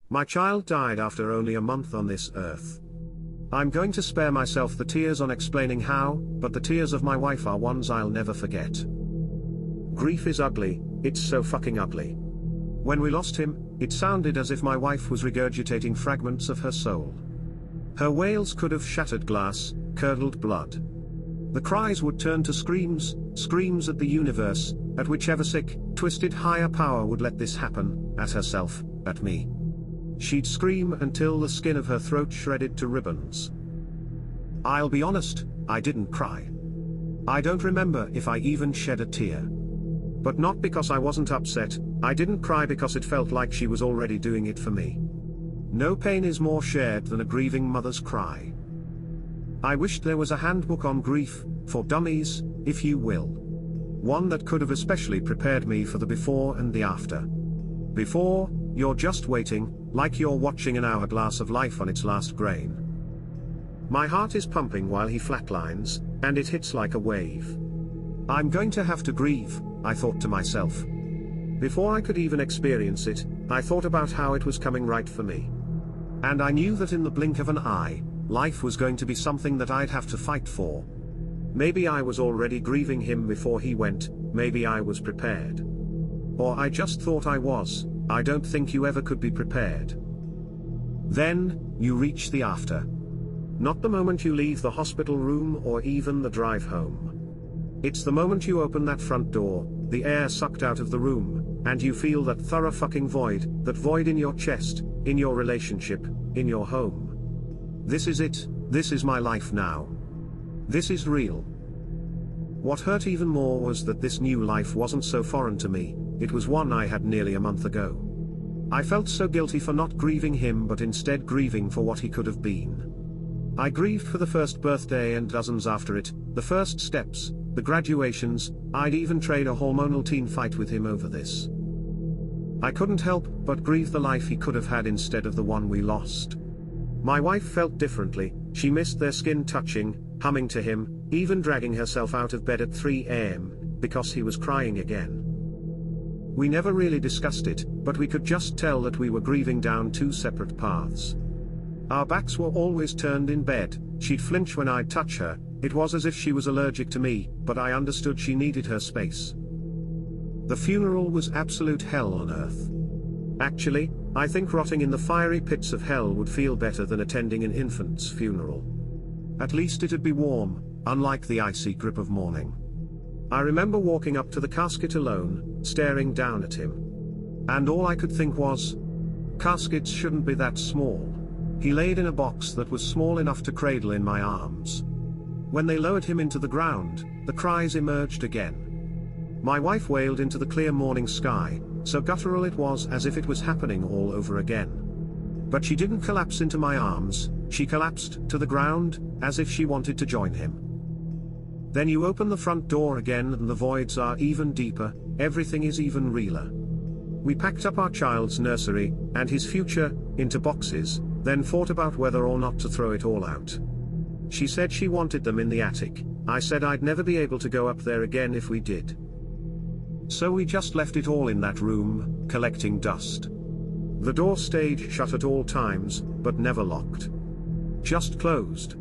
My child died after only a month on this earth. I'm going to spare myself the tears on explaining how, but the tears of my wife are ones I'll never forget. Grief is ugly, it's so fucking ugly. When we lost him, it sounded as if my wife was regurgitating fragments of her soul. Her wails could have shattered glass, curdled blood. The cries would turn to screams, screams at the universe, at whichever sick, twisted higher power would let this happen, at herself, at me. She'd scream until the skin of her throat shredded to ribbons. I'll be honest, I didn't cry. I don't remember if I even shed a tear. But not because I wasn't upset, I didn't cry because it felt like she was already doing it for me. No pain is more shared than a grieving mother's cry. I wished there was a handbook on grief, for dummies, if you will. One that could have especially prepared me for the before and the after. Before, you're just waiting, like you're watching an hourglass of life on its last grain. My heart is pumping while he flatlines, and it hits like a wave. I'm going to have to grieve, I thought to myself. Before I could even experience it, I thought about how it was coming right for me. And I knew that in the blink of an eye, life was going to be something that I'd have to fight for. Maybe I was already grieving him before he went, maybe I was prepared. Or I just thought I was. I don't think you ever could be prepared. Then, you reach the after. Not the moment you leave the hospital room or even the drive home. It's the moment you open that front door, the air sucked out of the room, and you feel that thorough fucking void, that void in your chest, in your relationship, in your home. This is it, this is my life now. This is real. What hurt even more was that this new life wasn't so foreign to me, it was one I had nearly a month ago. I felt so guilty for not grieving him but instead grieving for what he could have been. I grieved for the first birthday and dozens after it, the first steps, the graduations, I'd even trade a hormonal teen fight with him over this. I couldn't help but grieve the life he could have had instead of the one we lost. My wife felt differently, she missed their skin touching, humming to him, even dragging herself out of bed at 3 a.m., because he was crying again. We never really discussed it, but we could just tell that we were grieving down two separate paths. Our backs were always turned in bed, she'd flinch when I'd touch her, it was as if she was allergic to me, but I understood she needed her space. The funeral was absolute hell on earth. Actually, I think rotting in the fiery pits of hell would feel better than attending an infant's funeral. At least it'd be warm, unlike the icy grip of mourning. I remember walking up to the casket alone, staring down at him. And all I could think was, caskets shouldn't be that small. He laid in a box that was small enough to cradle in my arms. When they lowered him into the ground, the cries emerged again. My wife wailed into the clear morning sky, so guttural it was as if it was happening all over again. But she didn't collapse into my arms, she collapsed to the ground, as if she wanted to join him. Then you open the front door again and the voids are even deeper, everything is even realer. We packed up our child's nursery, and his future, into boxes, then fought about whether or not to throw it all out. She said she wanted them in the attic, I said I'd never be able to go up there again if we did. So we just left it all in that room, collecting dust. The door stayed shut at all times, but never locked. Just closed.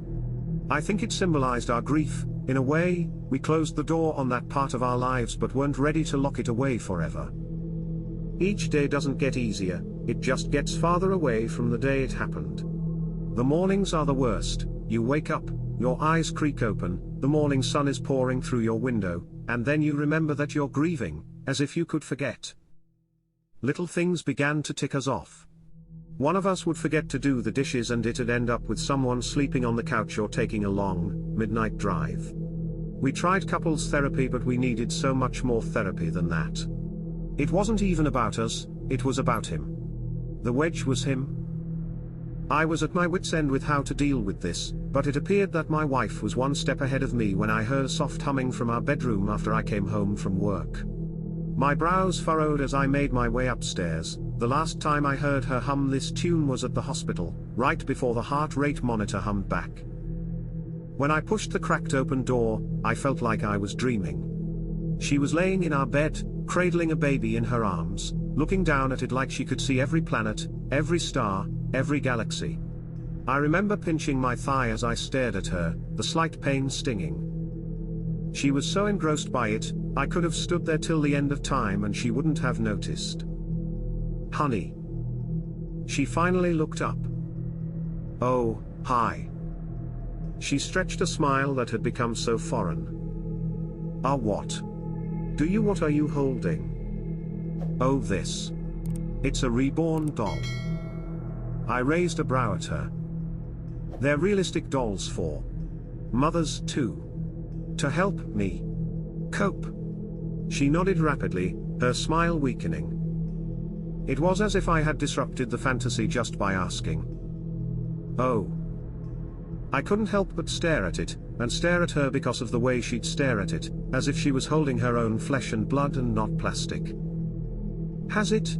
I think it symbolized our grief, in a way, we closed the door on that part of our lives but weren't ready to lock it away forever. Each day doesn't get easier, it just gets farther away from the day it happened. The mornings are the worst, you wake up, your eyes creak open, the morning sun is pouring through your window, and then you remember that you're grieving, as if you could forget. Little things began to tick us off. One of us would forget to do the dishes and it'd end up with someone sleeping on the couch or taking a long, midnight drive. We tried couples therapy but we needed so much more therapy than that. It wasn't even about us, it was about him. The wedge was him. I was at my wit's end with how to deal with this, but it appeared that my wife was one step ahead of me when I heard a soft humming from our bedroom after I came home from work. My brows furrowed as I made my way upstairs. The last time I heard her hum this tune was at the hospital, right before the heart rate monitor hummed back. When I pushed the cracked open door, I felt like I was dreaming. She was laying in our bed, cradling a baby in her arms, looking down at it like she could see every planet, every star, every galaxy. I remember pinching my thigh as I stared at her, the slight pain stinging. She was so engrossed by it, I could have stood there till the end of time and she wouldn't have noticed. Honey. She finally looked up. Oh, hi. She stretched a smile that had become so foreign. Ah, what? What are you holding? Oh, this. It's a reborn doll. I raised a brow at her. They're realistic dolls for mothers too. To help me cope. She nodded rapidly, her smile weakening. It was as if I had disrupted the fantasy just by asking. Oh. I couldn't help but stare at it, and stare at her because of the way she'd stare at it, as if she was holding her own flesh and blood and not plastic. Has it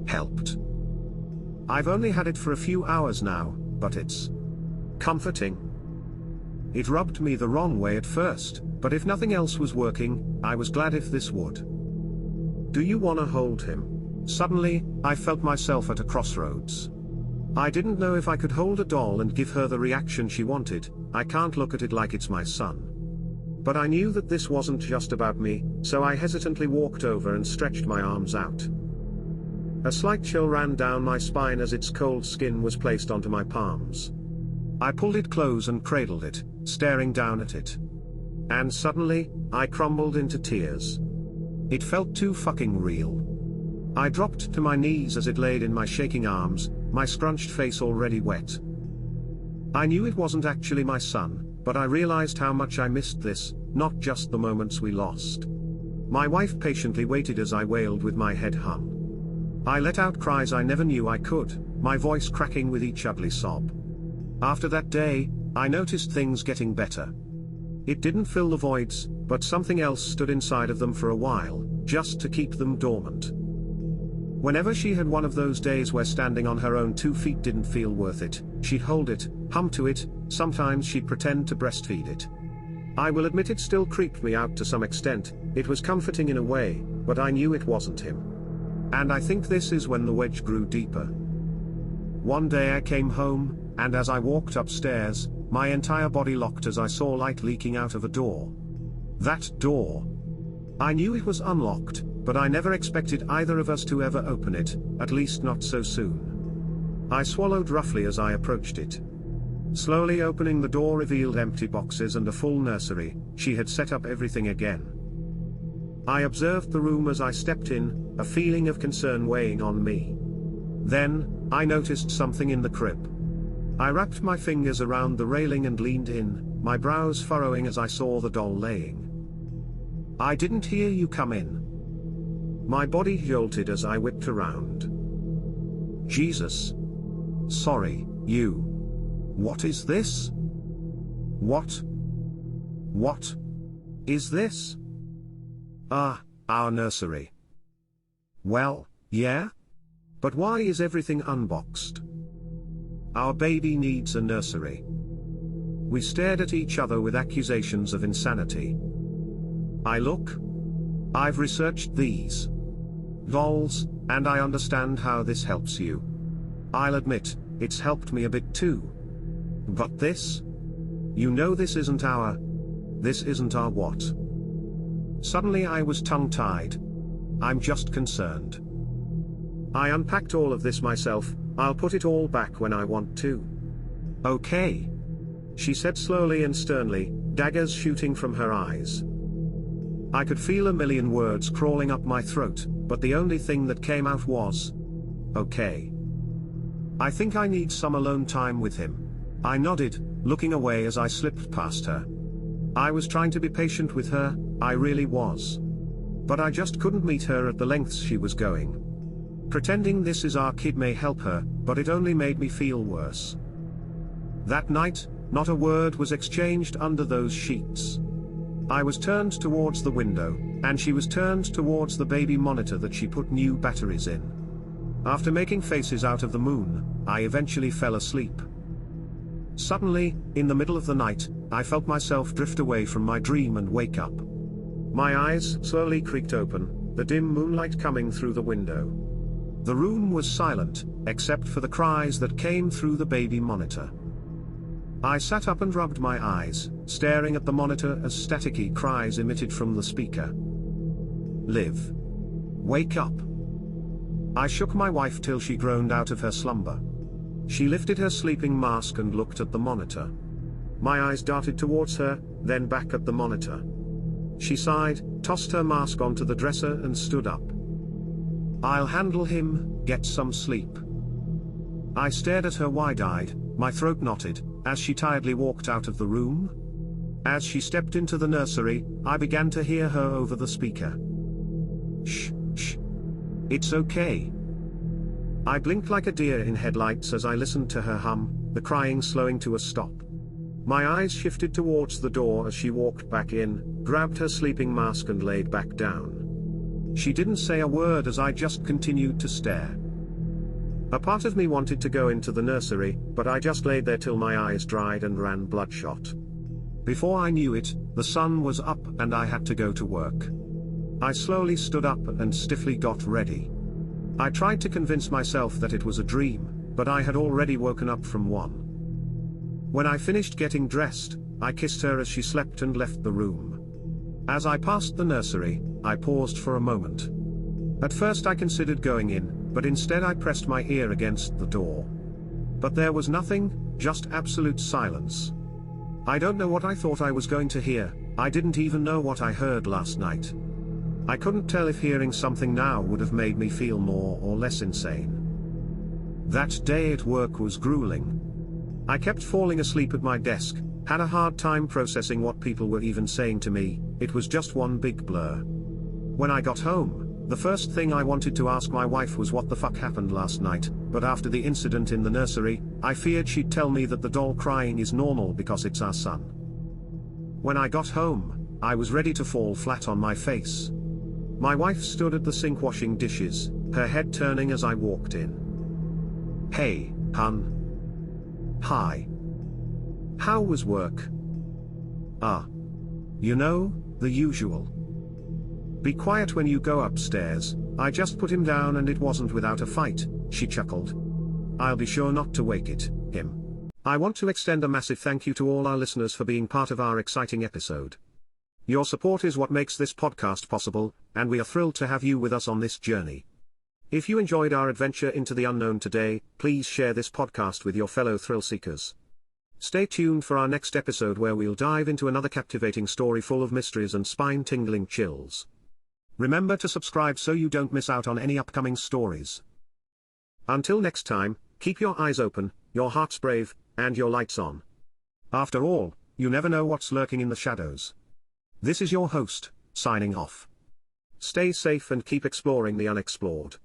helped? I've only had it for a few hours now, but it's comforting. It rubbed me the wrong way at first, but if nothing else was working, I was glad if this would. Do you wanna hold him? Suddenly, I felt myself at a crossroads. I didn't know if I could hold a doll and give her the reaction she wanted. I can't look at it like it's my son. But I knew that this wasn't just about me, so I hesitantly walked over and stretched my arms out. A slight chill ran down my spine as its cold skin was placed onto my palms. I pulled it close and cradled it, staring down at it. And suddenly, I crumbled into tears. It felt too fucking real. I dropped to my knees as it laid in my shaking arms, my scrunched face already wet. I knew it wasn't actually my son, but I realized how much I missed this, not just the moments we lost. My wife patiently waited as I wailed with my head hung. I let out cries I never knew I could, my voice cracking with each ugly sob. After that day, I noticed things getting better. It didn't fill the voids, but something else stood inside of them for a while, just to keep them dormant. Whenever she had one of those days where standing on her own 2 feet didn't feel worth it, she'd hold it, hum to it, sometimes she'd pretend to breastfeed it. I will admit it still creeped me out to some extent. It was comforting in a way, but I knew it wasn't him. And I think this is when the wedge grew deeper. One day I came home, and as I walked upstairs, my entire body locked as I saw light leaking out of a door. That door. I knew it was unlocked, but I never expected either of us to ever open it, at least not so soon. I swallowed roughly as I approached it. Slowly opening the door revealed empty boxes and a full nursery. She had set up everything again. I observed the room as I stepped in, a feeling of concern weighing on me. Then, I noticed something in the crib. I wrapped my fingers around the railing and leaned in, my brows furrowing as I saw the doll laying. I didn't hear you come in. My body jolted as I whipped around. Jesus. Sorry, you. What is this? What is this? Our nursery. Well, yeah? But why is everything unboxed? Our baby needs a nursery. We stared at each other with accusations of insanity. I've researched these dolls, and I understand how this helps you. I'll admit, it's helped me a bit too. But this? You know this isn't our what? Suddenly I was tongue-tied. I'm just concerned. I unpacked all of this myself. I'll put it all back when I want to. Okay. She said slowly and sternly, daggers shooting from her eyes. I could feel a million words crawling up my throat, but the only thing that came out was, okay. I think I need some alone time with him. I nodded, looking away as I slipped past her. I was trying to be patient with her, I really was. But I just couldn't meet her at the lengths she was going. Pretending this is our kid may help her, but it only made me feel worse. That night, not a word was exchanged under those sheets. I was turned towards the window, and she was turned towards the baby monitor that she put new batteries in. After making faces out of the moon, I eventually fell asleep. Suddenly, in the middle of the night, I felt myself drift away from my dream and wake up. My eyes slowly creaked open, the dim moonlight coming through the window. The room was silent, except for the cries that came through the baby monitor. I sat up and rubbed my eyes, staring at the monitor as staticky cries emitted from the speaker. Liv. Wake up. I shook my wife till she groaned out of her slumber. She lifted her sleeping mask and looked at the monitor. My eyes darted towards her, then back at the monitor. She sighed, tossed her mask onto the dresser and stood up. I'll handle him, get some sleep. I stared at her wide-eyed, my throat knotted, as she tiredly walked out of the room. As she stepped into the nursery, I began to hear her over the speaker. Shh, shh. It's okay. I blinked like a deer in headlights as I listened to her hum, the crying slowing to a stop. My eyes shifted towards the door as she walked back in, grabbed her sleeping mask and laid back down. She didn't say a word as I just continued to stare. A part of me wanted to go into the nursery, but I just laid there till my eyes dried and ran bloodshot. Before I knew it, the sun was up and I had to go to work. I slowly stood up and stiffly got ready. I tried to convince myself that it was a dream, but I had already woken up from one. When I finished getting dressed, I kissed her as she slept and left the room. As I passed the nursery, I paused for a moment. At first I considered going in, but instead I pressed my ear against the door. But there was nothing, just absolute silence. I don't know what I thought I was going to hear, I didn't even know what I heard last night. I couldn't tell if hearing something now would have made me feel more or less insane. That day at work was grueling. I kept falling asleep at my desk, had a hard time processing what people were even saying to me, it was just one big blur. When I got home, the first thing I wanted to ask my wife was what the fuck happened last night, but after the incident in the nursery, I feared she'd tell me that the doll crying is normal because it's our son. When I got home, I was ready to fall flat on my face. My wife stood at the sink washing dishes, her head turning as I walked in. Hey, hun. Hi. How was work? You know, the usual. Be quiet when you go upstairs, I just put him down and it wasn't without a fight, she chuckled. I'll be sure not to wake him. I want to extend a massive thank you to all our listeners for being part of our exciting episode. Your support is what makes this podcast possible, and we are thrilled to have you with us on this journey. If you enjoyed our adventure into the unknown today, please share this podcast with your fellow thrill seekers. Stay tuned for our next episode where we'll dive into another captivating story full of mysteries and spine-tingling chills. Remember to subscribe so you don't miss out on any upcoming stories. Until next time, keep your eyes open, your hearts brave, and your lights on. After all, you never know what's lurking in the shadows. This is your host, signing off. Stay safe and keep exploring the unexplored.